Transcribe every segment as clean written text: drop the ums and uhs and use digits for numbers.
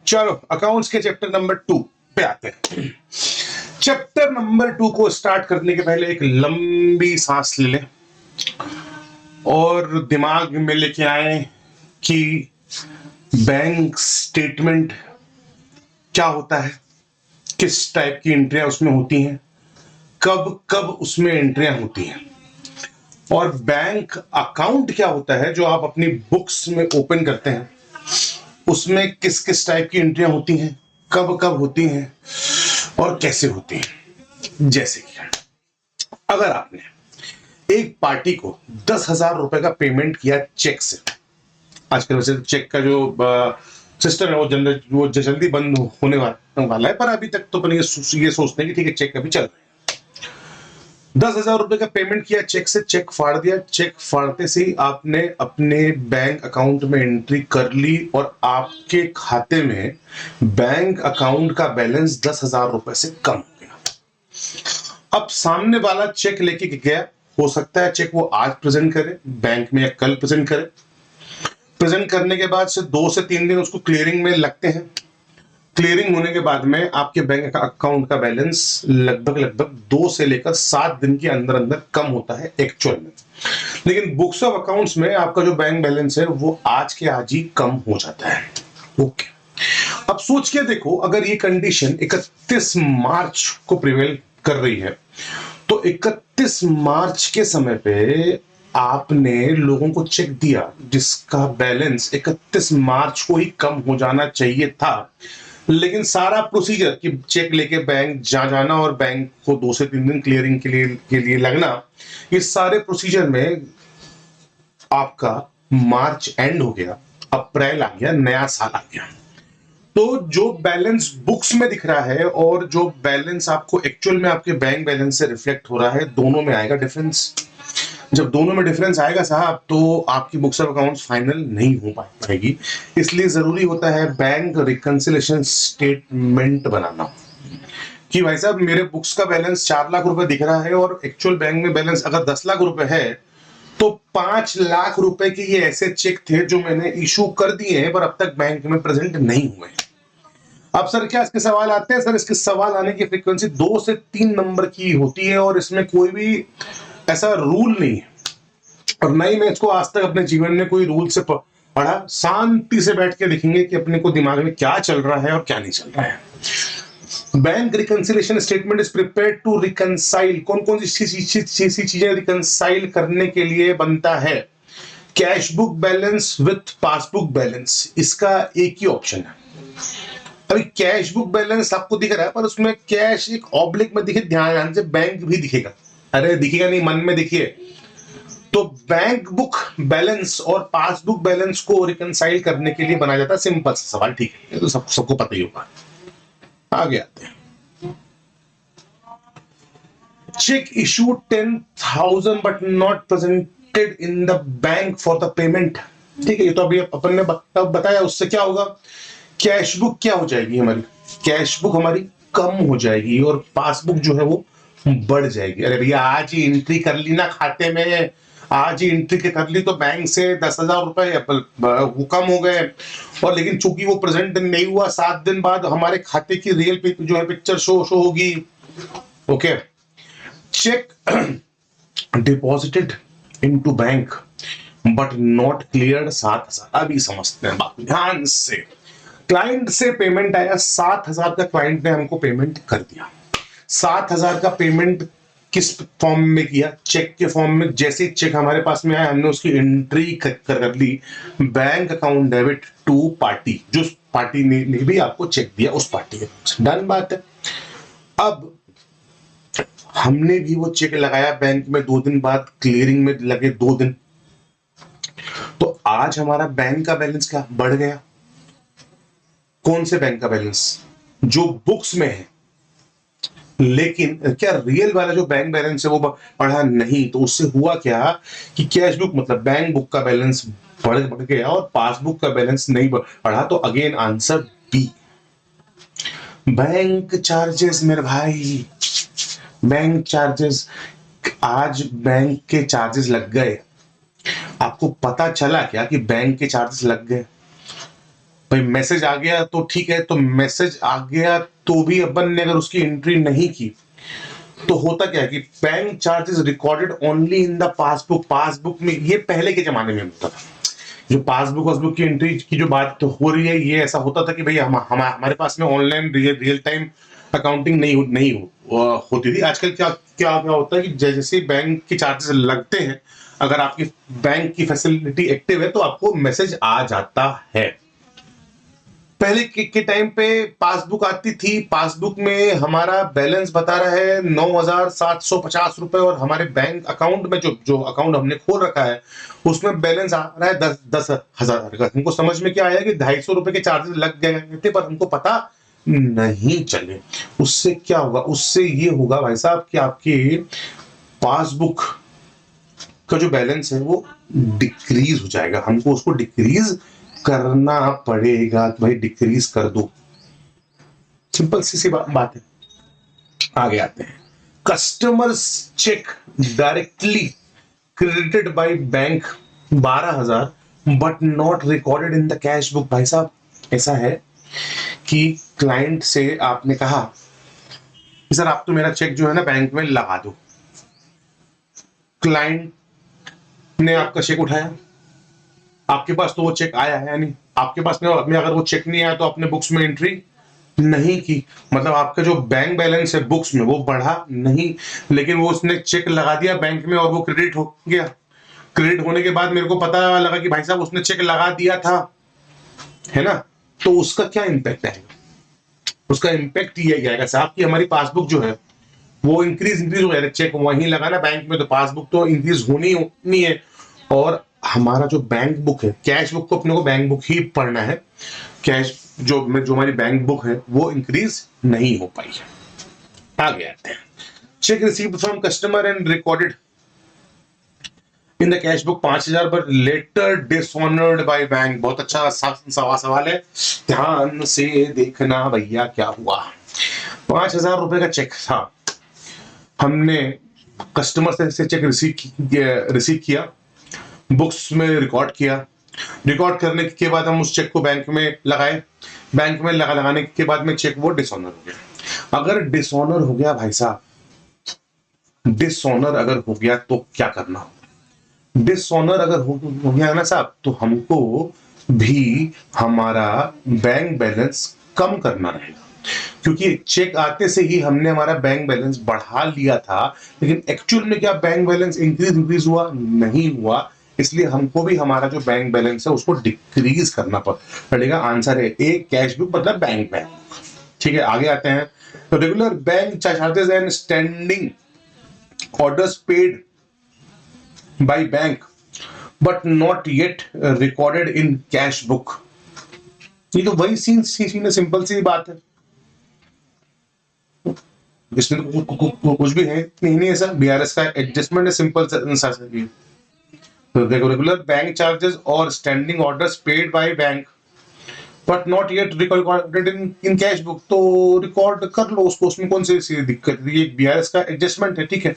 चलो अकाउंट्स के chapter number 2 पे आते हैं। चैप्टर नंबर 2 को स्टार्ट करने के पहले एक लंबी सांस ले लें और दिमाग में लेके आए कि बैंक स्टेटमेंट क्या होता है, किस टाइप की एंट्रियां उसमें होती हैं, कब कब उसमें एंट्रियां होती हैं, और बैंक अकाउंट क्या होता है जो आप अपनी बुक्स में ओपन करते हैं, उसमें किस किस टाइप की एंट्रियां होती हैं, कब कब होती हैं और कैसे होती हैं। जैसे कि अगर आपने एक पार्टी को 10,000 रुपए का पेमेंट किया चेक से, आजकल वैसे चेक का जो सिस्टम है वो जल्दी बंद होने वाला है, पर अभी तक तो अपन ये सोचते हैं कि ठीक है चेक अभी चल रहा है। 10,000 रुपए का पेमेंट किया चेक से, चेक फाड़ दिया, चेक फाड़ते से ही आपने अपने बैंक अकाउंट में एंट्री कर ली और आपके खाते में बैंक अकाउंट का बैलेंस 10,000 रुपए से कम हो गया। अब सामने वाला चेक लेके गया, हो सकता है चेक वो आज प्रेजेंट करे बैंक में या कल प्रेजेंट करे। प्रेजेंट करने के बाद से 2 से 3 दिन उसको क्लियरिंग में लगते हैं। क्लियरिंग होने के बाद में आपके बैंक अकाउंट का बैलेंस लगभग 2 से लेकर 7 दिन के अंदर अंदर कम होता है एक्चुअल में। लेकिन बुक्स ऑफ अकाउंट्स में आपका जो बैंक बैलेंस है वो आज के आज ही कम हो जाता है। ओके, अब सोच के देखो, अगर ये कंडीशन 31 मार्च को प्रिवेल कर रही है तो 31 मार्च के समय पे आपने लोगों को चेक दिया जिसका बैलेंस 31 मार्च को ही कम हो जाना चाहिए था, लेकिन सारा प्रोसीजर कि चेक लेके बैंक जाना और बैंक को 2 से 3 दिन क्लियरिंग के लिए लगना, ये सारे प्रोसीजर में आपका मार्च एंड हो गया, अप्रैल आ गया, नया साल आ गया। तो जो बैलेंस बुक्स में दिख रहा है और जो बैलेंस आपको एक्चुअल में आपके बैंक बैलेंस से रिफ्लेक्ट हो रहा है, दोनों में आएगा डिफरेंस। जब दोनों में डिफरेंस आएगा साहब तो आपकी बुक्स ऑफ अकाउंट्स फाइनल नहीं हो पाएगी। इसलिए जरूरी होता है बैंक रिकंसिलिएशन स्टेटमेंट बनाना कि भाई साहब मेरे बुक्स का बैलेंस 4 लाख रुपए दिख रहा है और एक्चुअल बैंक में बैलेंस अगर 10 लाख रुपए है तो 5 लाख रुपए के ये ऐसे चेक थे जो मैंने इशू कर दिए हैं पर अब तक बैंक में प्रेजेंट नहीं हुए। अब सर क्या इसके सवाल आते हैं? सर इसके सवाल आने की फ्रीक्वेंसी 2 से 3 नंबर की होती है और इसमें कोई भी ऐसा रूल नहीं है और ना ही मैं इसको आज तक अपने जीवन में कोई रूल से पढ़ा। शांति से बैठ के लिखेंगे कि अपने को दिमाग में क्या चल रहा है और क्या नहीं चल रहा है। Bank reconciliation statement is prepared to reconcile, कौन कौन सी चीजें रिकंसाइल करने के लिए बनता है? Cash book balance with passbook balance, इसका एक ही ऑप्शन है। अभी कैश बुक बैलेंस आपको दिख रहा है पर उसमें कैश एक ऑब्लिक में दिखे, ध्यान से बैंक भी दिखेगा, अरे दिखेगा नहीं मन में दिखिए। तो बैंक बुक बैलेंस और पासबुक बैलेंस को रिकंसाइल करने के लिए बनाया जाता है सिंपल सा सवाल, ठीक है, ये तो सबको पता ही होगा। आगे आते हैं। Check issued 10,000 but not presented in the bank for the payment, ठीक है, ये तो अभी अपन ने बताया। उससे क्या होगा? कैश बुक क्या हो जाएगी हमारी? कैश बुक हमारी कम हो जाएगी और पासबुक जो है वो बढ़ जाएगी। अरे भैया आज ही एंट्री कर ली ना खाते में, आज ही एंट्री के कर ली तो बैंक से 10,000 रुपए वो कम हो गए और लेकिन चूंकि वो प्रेजेंट नहीं हुआ, 7 दिन बाद हमारे खाते की रियल जो है पिक्चर शो होगी। Okay, check deposited into bank but not cleared 7,000। अभी समझते हैं बात ध्यान से। क्लाइंट से पेमेंट आया 7,000 का, क्लाइंट ने हमको पेमेंट कर दिया। 7,000 का पेमेंट किस फॉर्म में किया? चेक के फॉर्म में। जैसे चेक हमारे पास में आया हमने उसकी एंट्री कर ली bank account debit to party, जो पार्टी ने भी आपको चेक दिया उस पार्टी के। डन बात है। अब हमने भी वो चेक लगाया बैंक में, 2 दिन बाद क्लियरिंग में लगे 2 दिन, तो आज हमारा बैंक का बैलेंस क्या बढ़ गया? कौन से बैंक का बैलेंस? जो बुक्स में है, लेकिन क्या रियल वाला जो बैंक बैलेंस है वो बढ़ा नहीं। तो उससे हुआ क्या कि कैश बुक मतलब बैंक बुक का बैलेंस बढ़ गया और पासबुक का बैलेंस नहीं बढ़ा। तो again answer B. Bank charges मेरे भाई, बैंक चार्जेस, आज बैंक के चार्जेस लग गए। आपको पता चला क्या कि बैंक के चार्जेस लग गए? भाई मैसेज आ गया तो ठीक है, तो मैसेज आ गया तो भी अपन ने अगर उसकी एंट्री नहीं की तो होता क्या है कि bank charges recorded only in the passbook. Passbook में, ये पहले के जमाने में होता था, जो पासबुक की एंट्री की जो बात तो हो रही है, ये ऐसा होता था कि भाई हमारे पास में ऑनलाइन रियल टाइम अकाउंटिंग होती थी। आजकल क्या क्या क्या होता है कि जैसे बैंक के चार्जेस लगते हैं, अगर आपकी बैंक की फैसिलिटी एक्टिव है तो आपको मैसेज आ जाता है। पहले के टाइम पे पासबुक आती थी, पासबुक में हमारा बैलेंस बता रहा है 9,750 रुपए, और हमारे बैंक अकाउंट में जो अकाउंट हमने खोल रखा है उसमें बैलेंस आ रहा है 10,000 का। हमको समझ में क्या आया कि 250 रुपए के चार्जेस लग गए थे, पर हमको पता नहीं चले। उससे क्या होगा? उससे ये होगा भाई साहब कि आपके पासबुक का जो बैलेंस है वो डिक्रीज हो जाएगा। हमको उसको डिक्रीज करना पड़ेगा। तो भाई डिक्रीज कर दो, सिंपल सी बात है। आगे आते हैं, customers cheque directly credited by bank 12,000 but not recorded in the cash book. भाई साहब ऐसा है कि क्लाइंट से आपने कहा कि सर आप तो मेरा चेक जो है ना बैंक में लगा दो। क्लाइंट ने आपका चेक उठाया, आपके पास तो वो चेक आया है नहीं, आपके पास में अगर वो चेक नहीं आया तो आपने बुक्स में एंट्री नहीं की, मतलब आपका जो बैंक बैलेंस है बुक्स में वो बढ़ा नहीं, लेकिन वो उसने चेक लगा दिया बैंक में और वो क्रेडिट हो गया। क्रेडिट होने के बाद मेरे को पता लगा कि भाई साहब उसने चेक लगा दिया था, है ना, तो उसका क्या इंपैक्ट आएगा? उसका इंपैक्ट ये आएगा साहब कि हमारी पासबुक जो है वो इंक्रीज हो जाएगा। चेक वहीं लगाना बैंक में तो पासबुक तो इंक्रीज होनी है, और हमारा जो बैंक बुक है, कैश बुक को अपने को बैंक बुक ही पढ़ना है, कैश जो हमारी बैंक बुक है वो इंक्रीज नहीं हो पाई है। आगे आते हैं, check received from customer and recorded in the cash book 5,000 पर लेटर डिसऑनर्ड बाय बैंक। बहुत अच्छा सवाल है, ध्यान से देखना भैया क्या हुआ। 5,000 रुपए का चेक था, हमने कस्टमर से चेक रिसीव किया, बुक्स में रिकॉर्ड किया, रिकॉर्ड करने के बाद हम उस चेक को बैंक में लगाए, बैंक में लगाने के बाद में चेक वो डिसऑनर हो गया। अगर डिसऑनर हो गया भाई साहब, डिसऑनर अगर हो गया तो क्या करना? डिसऑनर अगर हो गया ना साहब, तो हमको भी हमारा बैंक बैलेंस कम करना रहेगा, क्योंकि चेक आते से ही हमने हमारा बैंक बैलेंस बढ़ा लिया था, लेकिन एक्चुअल में क्या बैंक बैलेंस इंक्रीज हुआ? नहीं हुआ। इसलिए हमको भी हमारा जो बैंक बैलेंस है उसको डिक्रीज करना पड़ेगा। आंसर है ए, कैश बुक मतलब बैंक। ठीक है, आगे आते हैं, तो regular bank charges and standing orders paid by bank but not yet recorded in cash book. ये तो वही सीन सिंपल सी बात है, इसमें कुछ भी है नहीं ऐसा। बीआरएस का एडजस्टमेंट है, सिंपल सा। रेगुलर बैंक चार्जेस और standing orders paid by bank but not yet recorded in cash book, तो रिकॉर्ड कर लो उसको, उसमें कौन सी दिक्कत है? ये बीआरएस का एडजस्टमेंट है, ठीक है।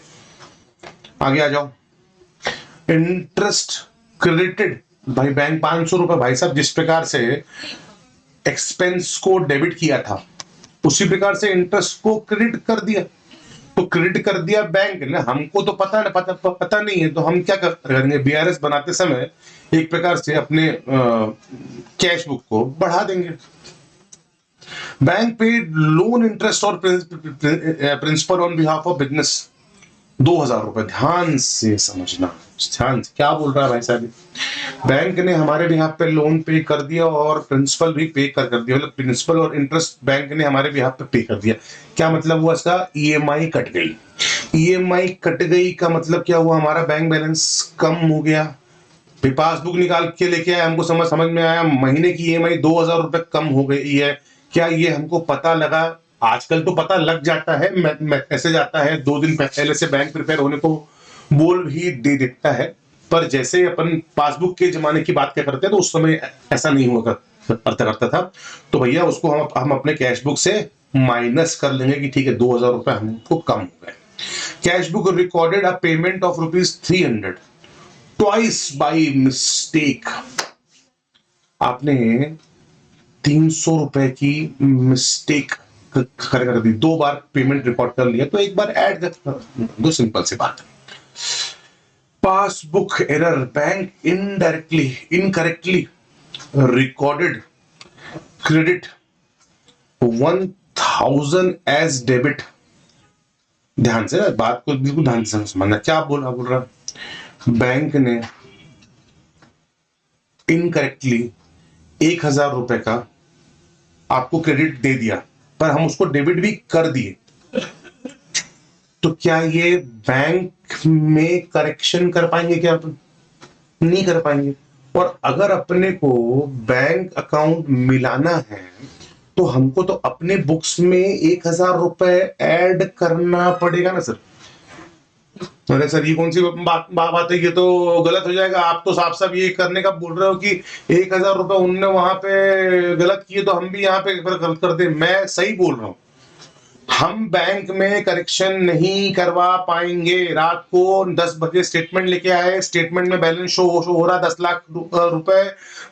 आगे आ जाओ, इंटरेस्ट क्रेडिटेड भाई बैंक 500 रुपए। भाई साहब जिस प्रकार से एक्सपेंस को डेबिट किया था उसी प्रकार से इंटरेस्ट को क्रेडिट कर दिया, तो क्रेडिट कर दिया बैंक ने, हमको तो पता नहीं है, तो हम क्या करेंगे? बीआरएस बनाते समय एक प्रकार से अपने कैश बुक को बढ़ा देंगे। बैंक पेड लोन इंटरेस्ट और principal on behalf of business 2,000 रुपए। ध्यान से समझना, ध्यान से क्या बोल रहा है भाई साहब। बैंक ने हमारे बिहाफ पे लोन पे कर दिया और प्रिंसिपल भी पे कर दिया, मतलब प्रिंसिपल और इंटरेस्ट बैंक ने हमारे बिहाफ पे कर दिया। क्या मतलब हुआ इसका? ईएमआई कट गई। ईएमआई कट गई का मतलब क्या हुआ? हमारा बैंक बैलेंस कम हो गया। फिर पासबुक निकाल के लेके आए, हमको समझ में आया महीने की ईएमआई 2,000 रुपए कम हो गई है। क्या ये हमको पता लगा? आजकल तो पता लग जाता है, मैसेज आता है, 2 दिन पहले से बैंक प्रिपेयर होने को बोल भी दे देता है, पर जैसे अपन पासबुक के जमाने की बात क्या करते हैं तो उस समय ऐसा नहीं हुआ करता था। तो भैया उसको हम अपने कैश बुक से माइनस कर लेंगे कि ठीक है 2,000 रुपए हमको कम हो गए। Cash book recorded a payment of ₹300 twice by mistake. आपने ₹300 की मिस्टेक कर दी, 2 बार पेमेंट रिकॉर्ड कर लिया, तो एक बार ऐड कर दो, सिंपल सी बात है। Passbook error, bank incorrectly recorded credit 1000 as debit. ध्यान से, बात को बिल्कुल ध्यान से समझना, क्या बोल रहा, बैंक ने इनकरेक्टली ₹1000 का आपको क्रेडिट दे दिया, पर हम उसको डेबिट भी कर दिए, तो क्या ये बैंक में करेक्शन कर पाएंगे? क्या अपन नहीं कर पाएंगे। और अगर अपने को बैंक अकाउंट मिलाना है तो हमको तो अपने बुक्स में ₹1000 ऐड करना पड़ेगा ना सर। अरे सर, ये कौन सी बात है, ये तो गलत हो जाएगा। आप तो साफ साफ ये करने का बोल रहे हो कि ₹1000 उनने वहां पे गलत किए तो हम भी यहाँ पे गलत कर दे। मैं सही बोल रहा हूं, हम बैंक में करेक्शन नहीं करवा पाएंगे। रात को 10 बजे स्टेटमेंट लेके आए, स्टेटमेंट में बैलेंस शो हो रहा 10 लाख रुपए,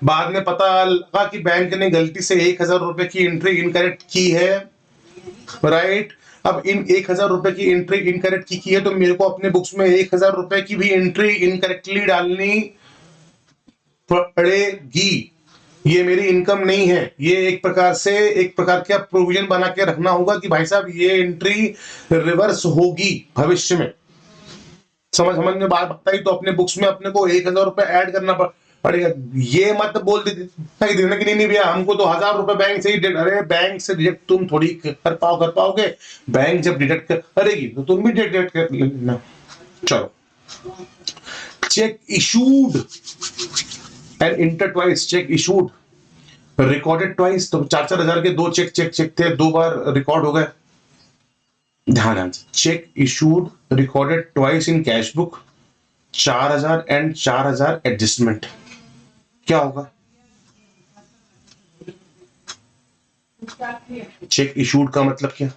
बाद में पता लगा कि बैंक ने गलती से ₹1000 की एंट्री इनकरेक्ट की है, राइट। अब इन ₹1000 की एंट्री इनकरेक्ट की है, तो मेरे को अपने बुक्स में ₹1000 की भी एंट्री इनकरेक्टली डालनी पड़ेगी। ये मेरी इनकम नहीं है, ये एक प्रकार का प्रोविजन बना के रखना होगा कि भाई साहब ये एंट्री रिवर्स होगी भविष्य में। समझ में बात बताई, तो अपने बुक्स में अपने को ₹1000 ऐड करना पड़ेगा। ये मत बोल देना कि नहीं भैया हमको तो ₹1000 बैंक से ही, अरे बैंक से डिडक्ट तुम थोड़ी कर पाओगे। बैंक जब डिडक्ट करेगी तो तुम भी डिडक्ट कर लेना। चलो, check issued and inter twice, check issued recorded twice, तो 4-4 हजार के दो चेक थे, 2 बार रिकॉर्ड हो गए। ध्यान से, check issued recorded twice in cash book, 4000 and 4000 adjustment. क्या होगा? चेक इशूड का मतलब क्या?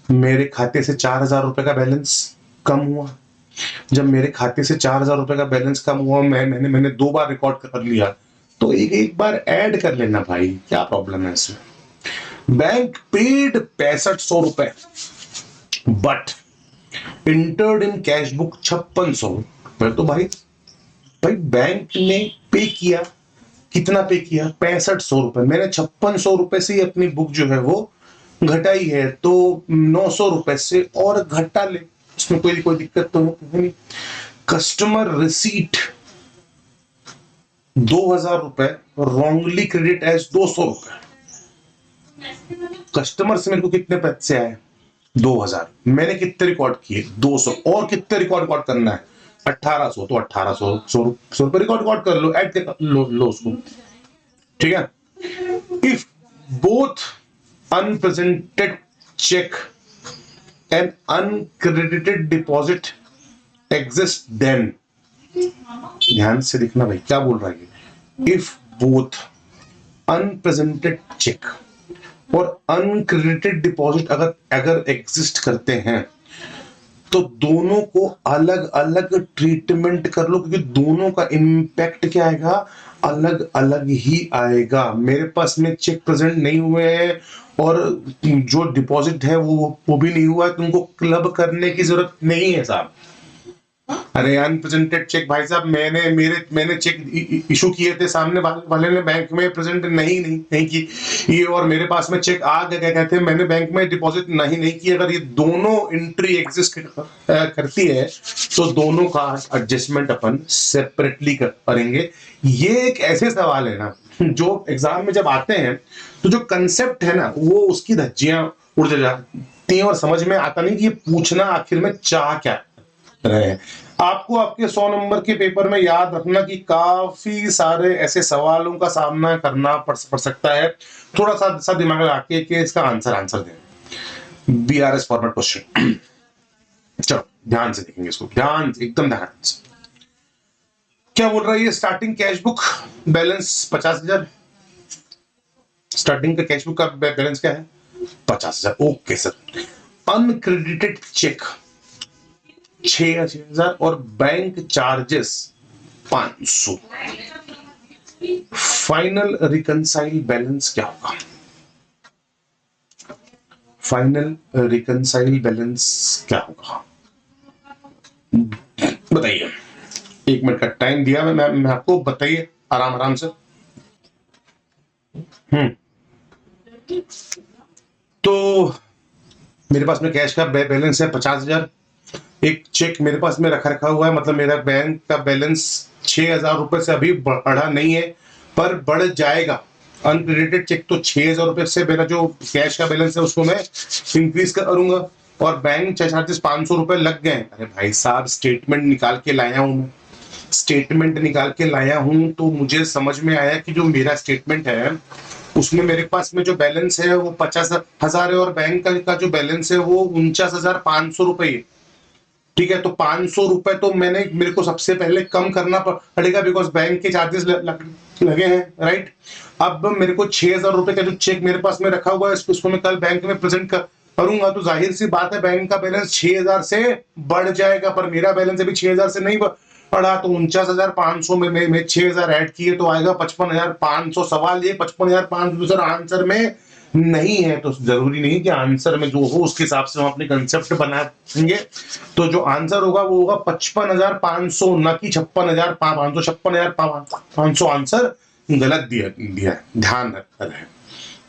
मेरे खाते से ₹4000 का बैलेंस कम हुआ। जब मेरे खाते से ₹4000 का बैलेंस कम हुआ, मैंने 2 बार रिकॉर्ड कर लिया, तो एक बार ऐड कर लेना भाई, क्या प्रॉब्लम है इसमें। Bank paid ₹6500 but entered in cash book 5600। तो भाई बैंक ने पे किया, कितना पे किया? ₹6500। मैंने ₹5600 से ही अपनी बुक जो है वो घटाई है, तो ₹900 से और घटा ले, इसमें कोई दिक्कत तो नहीं। Customer receipt ₹2000 wrongly credit as ₹200। Customer से मेरे को कितने पैसे आए? 2000। मैंने कितने रिकॉर्ड किए? 200। और कितने रिकॉर्ड करना है? 1800। तो 1800 रुपए रिकॉर्ड कर लो, ऐड कर लो उसको, ठीक है। If both unpresented cheque and uncredited deposit exist, then, ध्यान से देखना भाई क्या बोल रहा है। इफ बोथ अनप्रेजेंटेड चेक और अनक्रेडिटेड डिपॉजिट अगर एग्जिस्ट करते हैं, तो दोनों को अलग अलग ट्रीटमेंट कर लो, क्योंकि दोनों का इम्पैक्ट क्या आएगा? अलग अलग ही आएगा। मेरे पास में चेक प्रेजेंट नहीं हुए हैं और जो डिपॉजिट है वो भी नहीं हुआ है, तुमको क्लब करने की जरूरत नहीं है साहब। अरे अनप्रेजेंटेड चेक भाई साहब, मैंने चेक इशू किए थे, सामने वाले ने बैंक में प्रेजेंट नहीं की ये, और मेरे पास में चेक आ गए थे, मैंने बैंक में डिपॉजिट नहीं की। अगर ये दोनों एंट्री एग्जिस्ट करती है तो दोनों का एडजस्टमेंट अपन सेपरेटली करेंगे। ये एक ऐसे सवाल है ना जो एग्जाम में जब आते हैं तो जो कंसेप्ट है ना वो उसकी धज्जियां उड़ जाती हैं और समझ में आता नहीं कि ये पूछना आखिर में चाह क्या रहे हैं। आपको आपके 100 नंबर के पेपर में याद रखना कि काफी सारे ऐसे सवालों का सामना करना पड़ सकता है। थोड़ा सा दिमाग लगा के इसका आंसर दें। BRS format question. चलो ध्यान से देखेंगे इसको, एकदम ध्यान से। क्या बोल रहा है ये? Starting cash book balance 50,000। Starting का कैश बुक का बैलेंस क्या है? 50,000। Okay sir. अनक्रेडिटेड चेक 6,000 और bank charges 500। Final reconcile balance क्या होगा? फाइनल रिकंसाइल बैलेंस क्या होगा बताइए। 1 मिनट का टाइम दिया मैं आपको, बताइए आराम आराम से। तो मेरे पास में कैश का बैलेंस है 50,000। एक चेक मेरे पास में रखा हुआ है, मतलब मेरा बैंक का बैलेंस 6,000 रुपए से अभी बढ़ा नहीं है, पर बढ़ जाएगा। अनक्रेडिटेड चेक तो 6,000 रुपए से मेरा जो कैश का बैलेंस है उसको मैं इंक्रीज करूंगा, और बैंक चार्जेस 500 रुपए लग गए। अरे भाई साहब, स्टेटमेंट निकाल के लाया हूं मैं, स्टेटमेंट निकाल के लाया हूं, तो मुझे समझ में आया कि जो मेरा स्टेटमेंट है उसमें मेरे पास में जो बैलेंस है वो 50,000 है, और बैंक का जो बैलेंस है वो 49,500 रुपए है। ठीक है, तो 500 रुपए तो मेरे को सबसे पहले कम करना पड़ेगा, बिकॉज बैंक के चार्जेस लगे हैं, राइट। अब मेरे को 6,000 रुपए का जो चेक मेरे पास में रखा हुआ है उसको मैं कल बैंक में प्रेजेंट करूंगा, तो जाहिर सी बात है बैंक का बैलेंस 6,000 से बढ़ जाएगा, पर मेरा बैलेंस अभी 6,000 से नहीं बढ़ा। तो 49,500 में 6,000 ऐड किए तो आएगा 55,500। सवाल ये 55,500 सर आंसर में नहीं है, तो जरूरी नहीं कि आंसर में जो हो उसके हिसाब से हम अपने कंसेप्ट बनाएंगे। तो जो आंसर होगा वो होगा 55,500, न कि 56,500। 56,500 आंसर गलत दिया है, ध्यान रखें।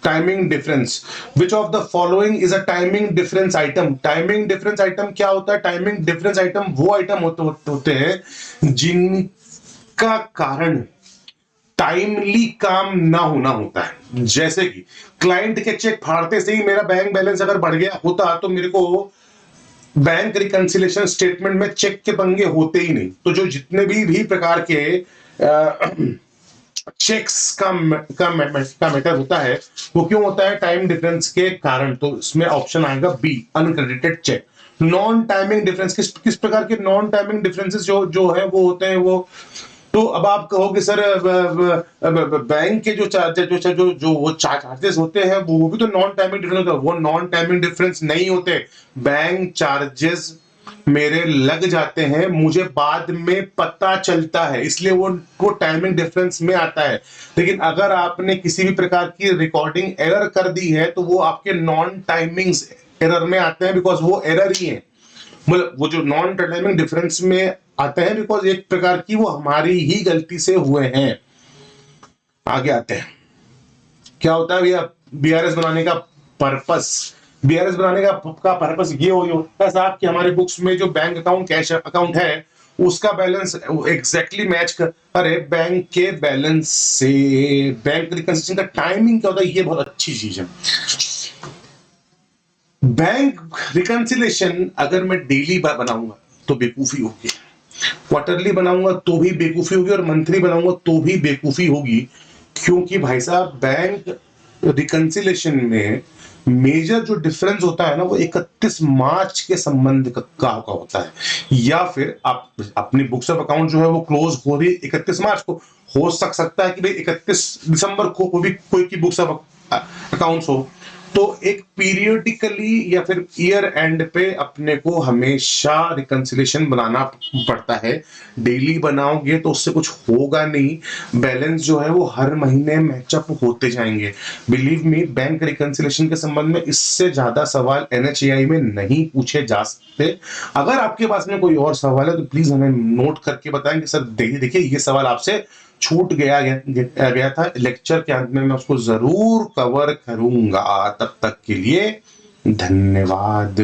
Timing difference, which of the following is a timing difference item? Timing difference item क्या होता है? टाइमिंग डिफरेंस आइटम वो आइटम होते हैं जिनका कारण टाइमली काम ना होना होता है। जैसे कि क्लाइंट के चेक फाड़ते से ही मेरा बैंक बैलेंस अगर बढ़ गया होता तो मेरे को बैंक रिकंसिलेशन स्टेटमेंट में चेक के पंगे होते ही नहीं। तो जो जितने भी प्रकार के चेक्स का मैटर होता है वो क्यों होता है? टाइम डिफरेंस के कारण। तो इसमें ऑप्शन आएगा B, uncredited cheque. Non timing difference, किस प्रकार के नॉन टाइमिंग डिफरेंसेस जो है वो होते हैं वो, तो अब आप कहोगे सर बैंक के जो चार्जेस होते हैं वो भी तो नॉन टाइमिंग डिफरेंस होता है। वो नॉन टाइमिंग डिफरेंस नहीं होते। बैंक चार्जेस मेरे लग जाते हैं, मुझे बाद में पता चलता है, इसलिए वो टाइमिंग डिफरेंस में आता है। लेकिन अगर आपने किसी भी प्रकार की रिकॉर्डिंग एरर कर दी है तो वो आपके नॉन टाइमिंग एरर में आते हैं, बिकॉज वो एरर ही है। मतलब वो जो नॉन टाइमिंग डिफरेंस में आते हैं बिकॉज एक प्रकार की वो हमारी ही गलती से हुए हैं। आगे आते हैं, क्या होता है भैया बीआरएस बनाने का पर्पस? बीआरएस बनाने का पर्पस ये होता है साहब कि हमारे बुक्स में जो बैंक अकाउंट, कैश अकाउंट है उसका बैलेंस एग्जैक्टली मैच करे बैंक के बैलेंस से। बैंक रिकंसिलिएशन का टाइमिंग क्या होता है, ये बहुत अच्छी चीज है। बैंक रिकंसिलिएशन अगर मैं डेली बनाऊंगा तो बेवकूफी होगी, क्वार्टरली बनाऊंगा तो भी बेवकूफी होगी, और मंथली बनाऊंगा तो भी बेवकूफी होगी। क्योंकि भाई साहब बैंक रिकंसिलिएशन में मेजर जो डिफरेंस होता है ना वो 31 मार्च के संबंध का होता है, या फिर आप अपनी बुक्स ऑफ अकाउंट जो है वो क्लोज हो रही 31 मार्च को, हो सकता है कि भाई 31 दिसंबर को भी कोई की बुक्स ऑफ अकाउंट्स हो। तो एक पीरियडिकली या फिर ईयर एंड पे अपने को हमेशा रिकंसिलिएशन बनाना पड़ता है। डेली बनाओगे तो उससे कुछ होगा नहीं, बैलेंस जो है वो हर महीने मैचअप होते जाएंगे। बिलीव मी, बैंक रिकंसिलिएशन के संबंध में इससे ज्यादा सवाल एनएचएआई में नहीं पूछे जा सकते। अगर आपके पास में कोई और सवाल है तो प्लीज हमें नोट करके बताएं कि सर देखिए ये सवाल आपसे छूट गया था, लेक्चर के अंत में मैं उसको जरूर कवर करूंगा। तब तक के लिए धन्यवाद।